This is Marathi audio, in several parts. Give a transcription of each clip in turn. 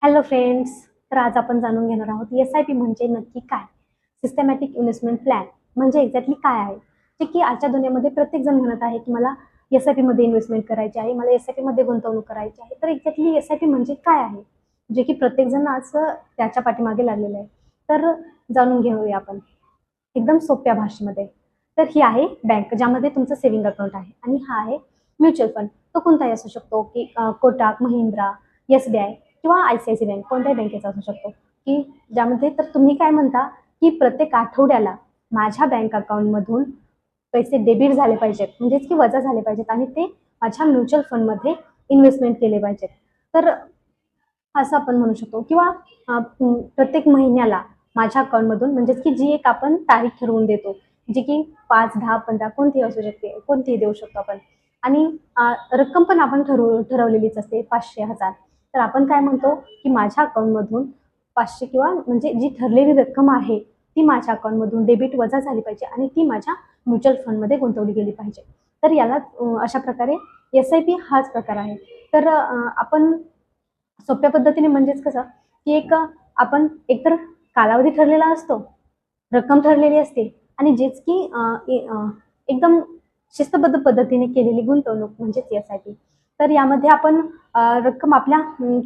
Hello friends. तर आज आपण जाणून घेणार आहोत एस-आय-पी म्हणजे नक्की काय. सिस्टमॅटिक इन्व्हेस्टमेंट प्लॅन म्हणजे एक्झॅक्टली काय आहे. जे की आजच्या दुनियेमध्ये प्रत्येक जण म्हणत आहे की मला एस-आय-पी मध्ये इन्व्हेस्टमेंट करायची आहे, मला एस-आय-पी मध्ये गुंतवणूक करायची आहे. तर एक्झॅक्टली एस-आय-पी म्हणजे काय आहे, जे की प्रत्येक जण आज त्याच्या पाठीमागे लागलेलं आहे. तर जाणून घेऊया आपण एकदम सोप्या भाषेमध्ये. तर ही आहे बँक, ज्यामध्ये तुमचं सेव्हिंग अकाउंट आहे, आणि हा आहे म्युच्युअल फंड. तो कोणताही असू शकतो, की कोटक महिंद्रा, एसबीआय किंवा आयसीआयसी बँक, कोणत्याही बँकेचा असू शकतो. की ज्यामध्ये तर तुम्ही काय म्हणता, की प्रत्येक आठवड्याला माझ्या बँक अकाउंटमधून पैसे डेबिट झाले पाहिजेत, म्हणजेच की वजा झाले पाहिजेत, आणि ते माझ्या म्युच्युअल फंडमध्ये इन्व्हेस्टमेंट केले पाहिजेत. तर असं आपण म्हणू शकतो. किंवा प्रत्येक महिन्याला माझ्या अकाउंटमधून, म्हणजेच की जी एक आपण तारीख ठरवून देतो, जी की 5, 10, 15 कोणतीही असू शकते, कोणतीही देऊ शकतो आपण. आणि रक्कम पण आपण ठरवलेलीच असते, 500, 1000. तर आपण काय म्हणतो, की माझ्या अकाउंटमधून 500 किंवा म्हणजे जी ठरलेली रक्कम आहे ती माझ्या अकाउंटमधून डेबिट वजा झाली पाहिजे, आणि ती माझ्या म्युच्युअल फंडमध्ये गुंतवली गेली पाहिजे. तर याला अशा प्रकारे एस-आय-पी हाच प्रकार आहे. तर आपण सोप्या पद्धतीने म्हणजेच कसं, की एक आपण एकतर कालावधी ठरलेला असतो, रक्कम ठरलेली असते, आणि जेच की एकदम शिस्तबद्ध पद्धतीने केलेली गुंतवणूक म्हणजेच एस-आय-पी. तर यामध्ये आपण रक्कम आपल्या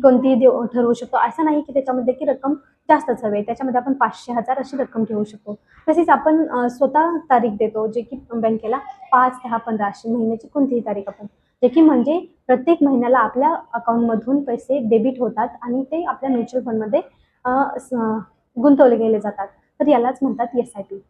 कोणतीही ठरवू शकतो. असं नाही की त्याच्यामध्ये की रक्कम जास्तच हवी, त्याच्यामध्ये आपण 500, 1000 अशी रक्कम ठेवू शकतो. तसेच आपण स्वतः तारीख देतो, जे की बँकेला 5, 10, 15 अशी महिन्याची कोणतीही तारीख आपण, जे की म्हणजे प्रत्येक महिन्याला आपल्या अकाउंटमधून पैसे डेबिट होतात आणि ते आपल्या म्युच्युअल फंडमध्ये गुंतवले गेले जातात. तर यालाच म्हणतात एस-आय-पी.